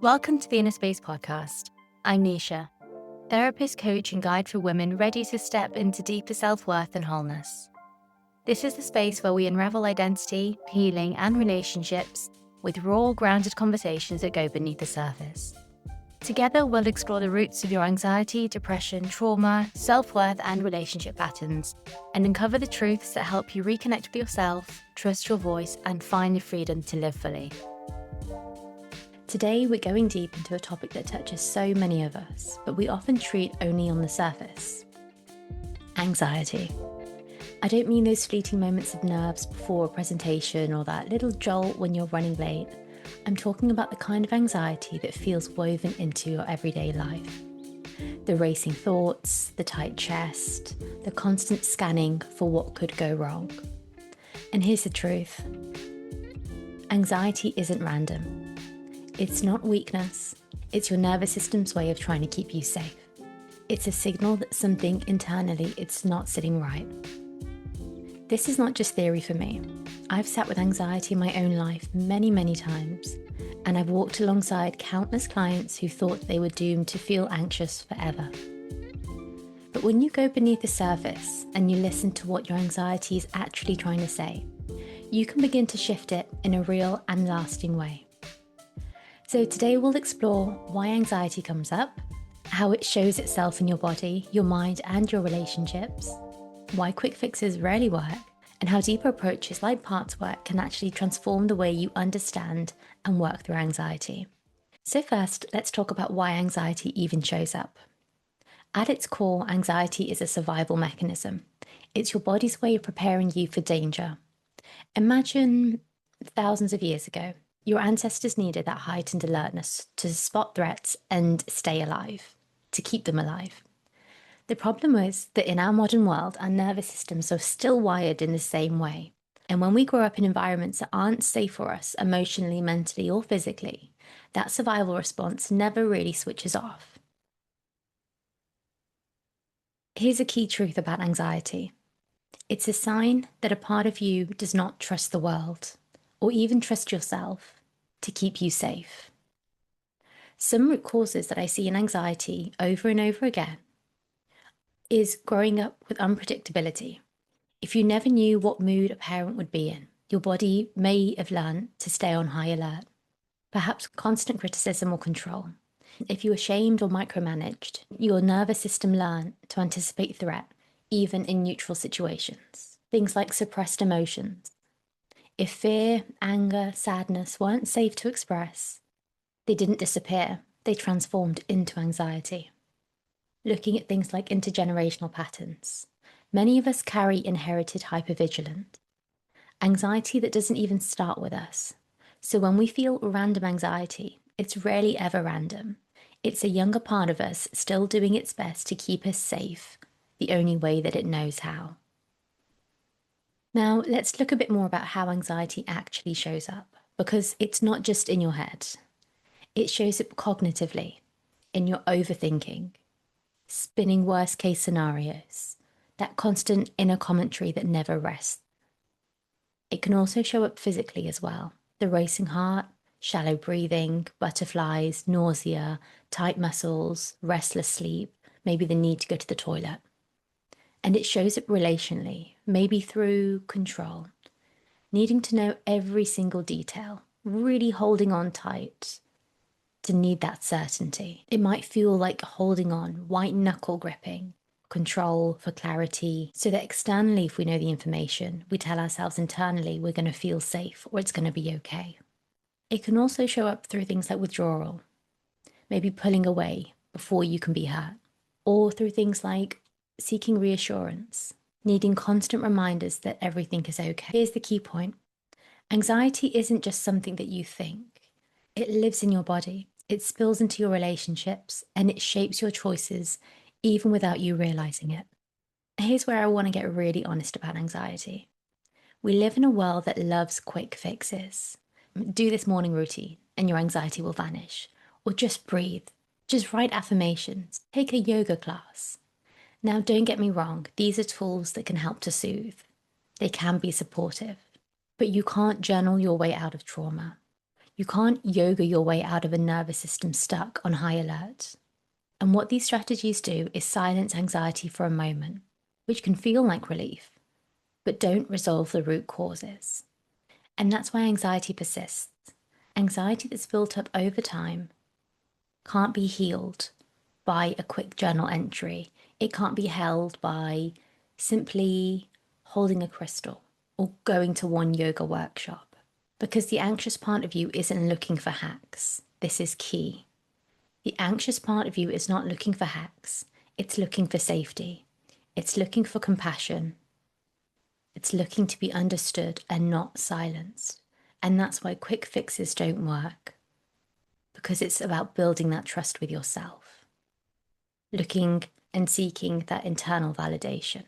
Welcome to the Inner Space podcast. I'm Nisha, therapist, coach, and guide for women ready to step into deeper self-worth and wholeness. This is the space where we unravel identity, healing, and relationships with raw, grounded conversations that go beneath the surface. Together, we'll explore the roots of your anxiety, depression, trauma, self-worth, and relationship patterns, and uncover the truths that help you reconnect with yourself, trust your voice, and find the freedom to live fully. Today, we're going deep into a topic that touches so many of us, but we often treat only on the surface. Anxiety. I don't mean those fleeting moments of nerves before a presentation or that little jolt when you're running late. I'm talking about the kind of anxiety that feels woven into your everyday life. The racing thoughts, the tight chest, the constant scanning for what could go wrong. And here's the truth. Anxiety isn't random. It's not weakness, it's your nervous system's way of trying to keep you safe. It's a signal that something internally it's not sitting right. This is not just theory for me. I've sat with anxiety in my own life many times, and I've walked alongside countless clients who thought they were doomed to feel anxious forever. But when you go beneath the surface and you listen to what your anxiety is actually trying to say, you can begin to shift it in a real and lasting way. So today we'll explore why anxiety comes up, how it shows itself in your body, your mind, and your relationships, why quick fixes rarely work, and how deeper approaches like parts work can actually transform the way you understand and work through anxiety. So first, let's talk about why anxiety even shows up. At its core, anxiety is a survival mechanism. It's your body's way of preparing you for danger. Imagine thousands of years ago. Your ancestors needed that heightened alertness to spot threats and stay alive, to keep them alive. The problem was that in our modern world, our nervous systems are still wired in the same way. And when we grow up in environments that aren't safe for us emotionally, mentally, or physically, that survival response never really switches off. Here's a key truth about anxiety. It's a sign that a part of you does not trust the world, or even trust yourself, to keep you safe. Some root causes that I see in anxiety over and over again is growing up with unpredictability. If you never knew what mood a parent would be in, your body may have learned to stay on high alert. Perhaps constant criticism or control. If you were shamed or micromanaged, your nervous system learned to anticipate threat, even in neutral situations. Things like suppressed emotions. If fear, anger, sadness weren't safe to express, they didn't disappear, they transformed into anxiety. Looking at things like intergenerational patterns, many of us carry inherited hypervigilance, anxiety that doesn't even start with us. So when we feel random anxiety, it's rarely ever random. It's a younger part of us still doing its best to keep us safe, the only way that it knows how. Now, let's look a bit more about how anxiety actually shows up, because it's not just in your head. It shows up cognitively, in your overthinking, spinning worst-case scenarios, that constant inner commentary that never rests. It can also show up physically as well. The racing heart, shallow breathing, butterflies, nausea, tight muscles, restless sleep, maybe the need to go to the toilet. And it shows up relationally, maybe through control, needing to know every single detail, really holding on tight to need that certainty. It might feel like holding on, white knuckle gripping, control for clarity, so that externally, if we know the information, we tell ourselves internally we're going to feel safe or it's going to be okay. It can also show up through things like withdrawal, maybe pulling away before you can be hurt, or through things like seeking reassurance, needing constant reminders that everything is okay. Here's the key point. Anxiety isn't just something that you think. It lives in your body. It spills into your relationships and it shapes your choices even without you realizing it. Here's where I want to get really honest about anxiety. We live in a world that loves quick fixes. Do this morning routine and your anxiety will vanish. Or just breathe. Just write affirmations. Take a yoga class. Now, don't get me wrong, these are tools that can help to soothe. They can be supportive, but you can't journal your way out of trauma. You can't yoga your way out of a nervous system stuck on high alert. And what these strategies do is silence anxiety for a moment, which can feel like relief, but don't resolve the root causes. And that's why anxiety persists. Anxiety that's built up over time can't be healed by a quick journal entry. It can't be held by simply holding a crystal or going to one yoga workshop, because the anxious part of you isn't looking for hacks. This is key. The anxious part of you is not looking for hacks. It's looking for safety. It's looking for compassion. It's looking to be understood and not silenced. And that's why quick fixes don't work, because it's about building that trust with yourself, looking and seeking that internal validation.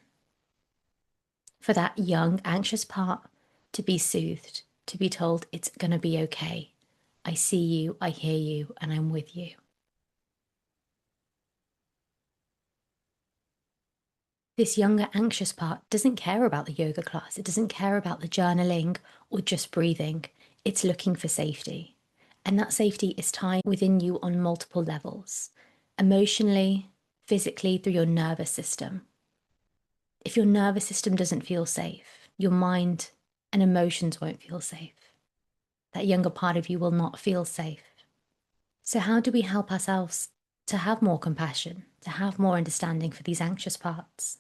For that young, anxious part to be soothed, to be told it's going to be okay. I see you, I hear you, and I'm with you. This younger, anxious part doesn't care about the yoga class. It doesn't care about the journaling or just breathing. It's looking for safety. And that safety is tied within you on multiple levels, emotionally, physically, through your nervous system. If your nervous system doesn't feel safe, your mind and emotions won't feel safe. That younger part of you will not feel safe. So how do we help ourselves to have more compassion, to have more understanding for these anxious parts?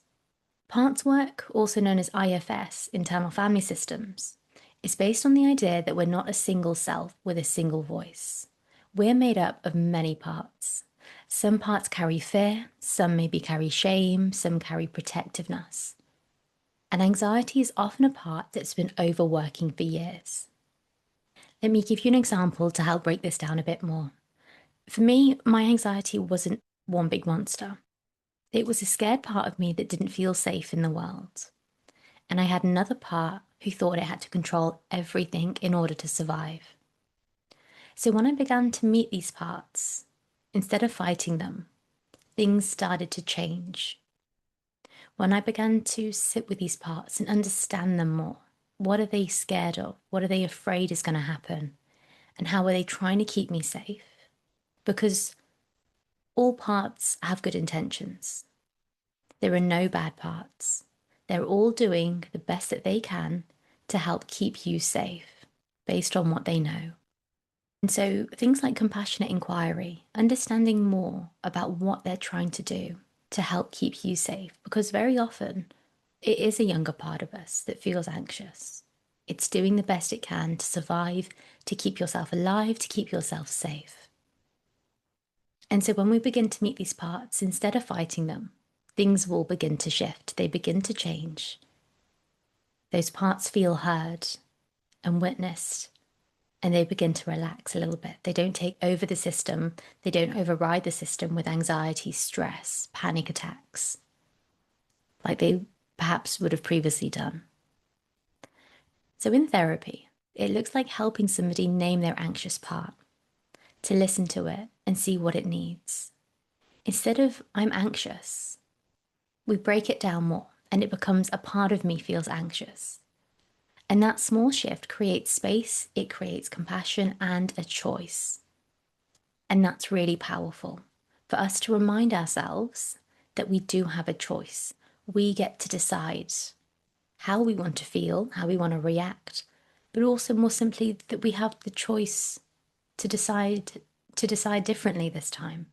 Parts work, also known as IFS, internal family systems, is based on the idea that we're not a single self with a single voice. We're made up of many parts. Some parts carry fear, some maybe carry shame, some carry protectiveness. And anxiety is often a part that's been overworking for years. Let me give you an example to help break this down a bit more. For me, my anxiety wasn't one big monster. It was a scared part of me that didn't feel safe in the world. And I had another part who thought it had to control everything in order to survive. So when I began to meet these parts, instead of fighting them, things started to change. When I began to sit with these parts and understand them more, what are they scared of? What are they afraid is going to happen? And how are they trying to keep me safe? Because all parts have good intentions. There are no bad parts. They're all doing the best that they can to help keep you safe based on what they know. And so things like compassionate inquiry, understanding more about what they're trying to do to help keep you safe, because very often it is a younger part of us that feels anxious. It's doing the best it can to survive, to keep yourself alive, to keep yourself safe. And so when we begin to meet these parts, instead of fighting them, things will begin to shift. They begin to change. Those parts feel heard and witnessed, and they begin to relax a little bit. They don't take over the system. They don't override the system with anxiety, stress, panic attacks, like they perhaps would have previously done. So in therapy, it looks like helping somebody name their anxious part, to listen to it and see what it needs. Instead of I'm anxious, we break it down more and it becomes a part of me feels anxious. And that small shift creates space, it creates compassion and a choice. And that's really powerful for us to remind ourselves that we do have a choice. We get to decide how we want to feel, how we want to react, but also more simply that we have the choice to decide differently this time.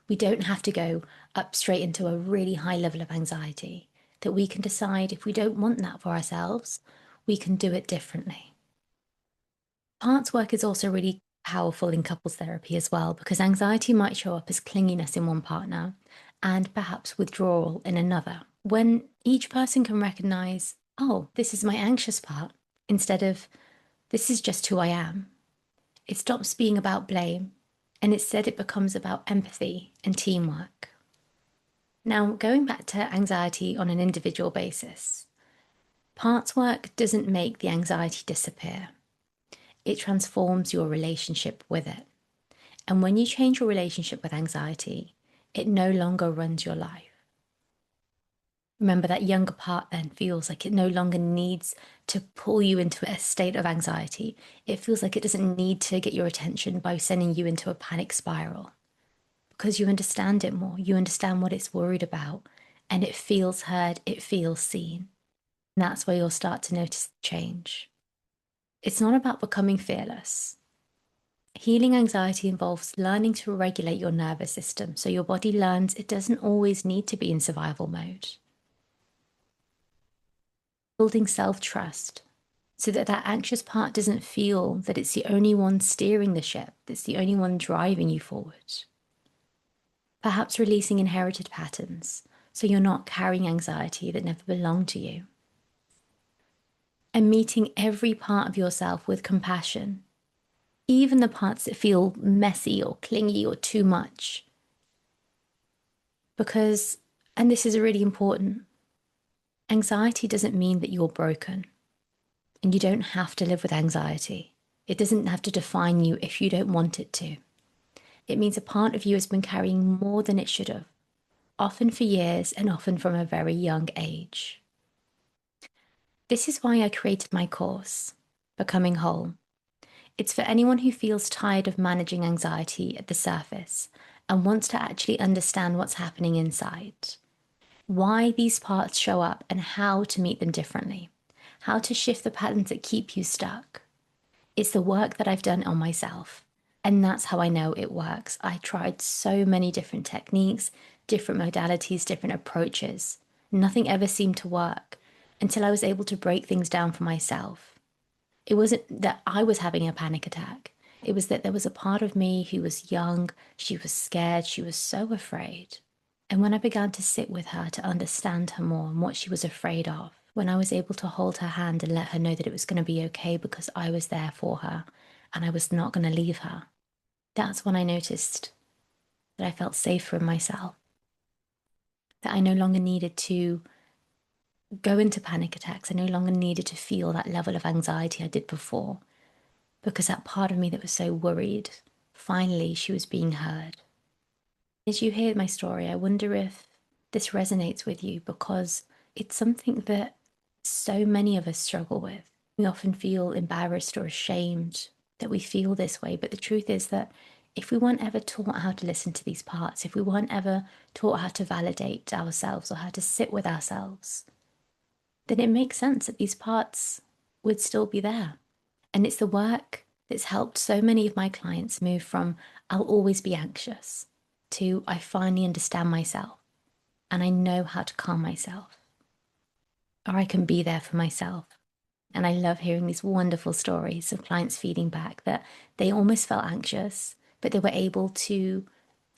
We don't have to go up straight into a really high level of anxiety, that we can decide if we don't want that for ourselves, we can do it differently. Parts work is also really powerful in couples therapy as well, because anxiety might show up as clinginess in one partner and perhaps withdrawal in another. When each person can recognize, oh, this is my anxious part, instead of this is just who I am, it stops being about blame and instead it becomes about empathy and teamwork. Now, going back to anxiety on an individual basis, parts work doesn't make the anxiety disappear. It transforms your relationship with it. And when you change your relationship with anxiety, it no longer runs your life. Remember, that younger part then feels like it no longer needs to pull you into a state of anxiety. It feels like it doesn't need to get your attention by sending you into a panic spiral because you understand it more. You understand what it's worried about, and it feels heard, it feels seen. And that's where you'll start to notice the change. It's not about becoming fearless. Healing anxiety involves learning to regulate your nervous system so your body learns it doesn't always need to be in survival mode. Building self-trust so that that anxious part doesn't feel that it's the only one steering the ship, that's the only one driving you forward. Perhaps releasing inherited patterns so you're not carrying anxiety that never belonged to you. And meeting every part of yourself with compassion, even the parts that feel messy or clingy or too much. Because, and this is really important, anxiety doesn't mean that you're broken. And you don't have to live with anxiety. It doesn't have to define you if you don't want it to. It means a part of you has been carrying more than it should have, often for years and often from a very young age. This is why I created my course, Becoming Whole. It's for anyone who feels tired of managing anxiety at the surface and wants to actually understand what's happening inside, why these parts show up and how to meet them differently, how to shift the patterns that keep you stuck. It's the work that I've done on myself, and that's how I know it works. I tried so many different techniques, different modalities, different approaches. Nothing ever seemed to work until I was able to break things down for myself. It wasn't that I was having a panic attack. It was that there was a part of me who was young, she was scared, she was so afraid. And when I began to sit with her to understand her more and what she was afraid of, when I was able to hold her hand and let her know that it was going to be okay because I was there for her and I was not going to leave her, that's when I noticed that I felt safer in myself, that I no longer needed to go into panic attacks. I no longer needed to feel that level of anxiety I did before because that part of me that was so worried, finally she was being heard. As you hear my story, I wonder if this resonates with you because it's something that so many of us struggle with. We often feel embarrassed or ashamed that we feel this way, but the truth is that if we weren't ever taught how to listen to these parts, if we weren't ever taught how to validate ourselves or how to sit with ourselves, then it makes sense that these parts would still be there. And it's the work that's helped so many of my clients move from I'll always be anxious to I finally understand myself and I know how to calm myself, or I can be there for myself. And I love hearing these wonderful stories of clients feeding back that they almost felt anxious, but they were able to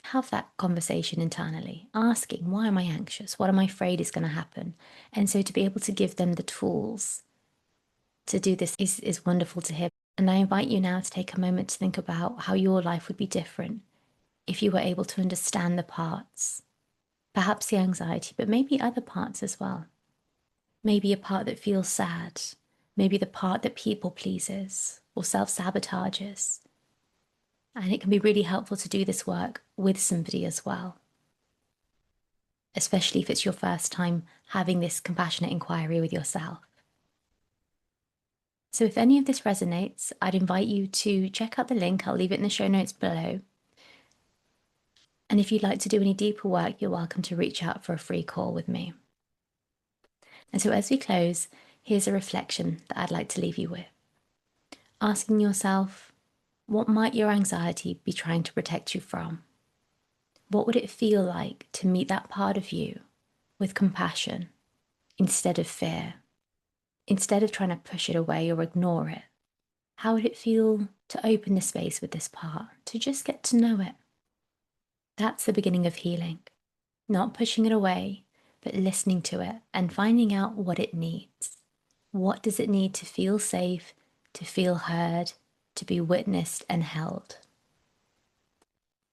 have that conversation internally, asking, why am I anxious? What am I afraid is going to happen? And so to be able to give them the tools to do this is wonderful to hear. And I invite you now to take a moment to think about how your life would be different if you were able to understand the parts, perhaps the anxiety, but maybe other parts as well. Maybe a part that feels sad, maybe the part that people pleases or self-sabotages. And it can be really helpful to do this work with somebody as well, especially if it's your first time having this compassionate inquiry with yourself. So if any of this resonates, I'd invite you to check out the link. I'll leave it in the show notes below. And if you'd like to do any deeper work, you're welcome to reach out for a free call with me. And so as we close, here's a reflection that I'd like to leave you with. Asking yourself, what might your anxiety be trying to protect you from? What would it feel like to meet that part of you with compassion instead of fear? Instead of trying to push it away or ignore it, how would it feel to open the space with this part, to just get to know it? That's the beginning of healing. Not pushing it away, but listening to it and finding out what it needs. What does it need to feel safe, to feel heard, to be witnessed and held?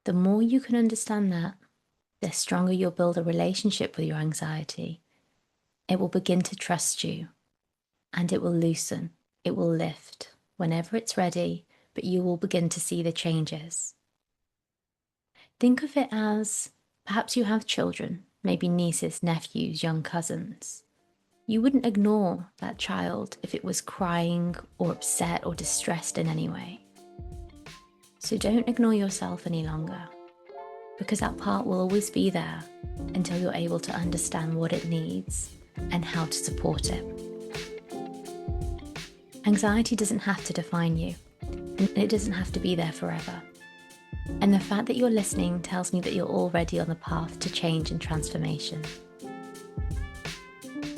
The more you can understand that, the stronger you'll build a relationship with your anxiety. It will begin to trust you, and it will loosen, it will lift whenever it's ready, but you will begin to see the changes. Think of it as perhaps you have children maybe nieces, nephews, young cousins. You wouldn't ignore that child if it was crying or upset or distressed in any way. So don't ignore yourself any longer, because that part will always be there until you're able to understand what it needs and how to support it. Anxiety doesn't have to define you, and it doesn't have to be there forever. And the fact that you're listening tells me that you're already on the path to change and transformation.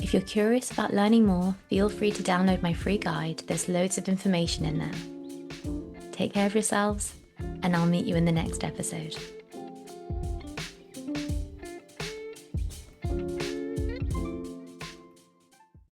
If you're curious about learning more, feel free to download my free guide. There's loads of information in there. Take care of yourselves, and I'll meet you in the next episode.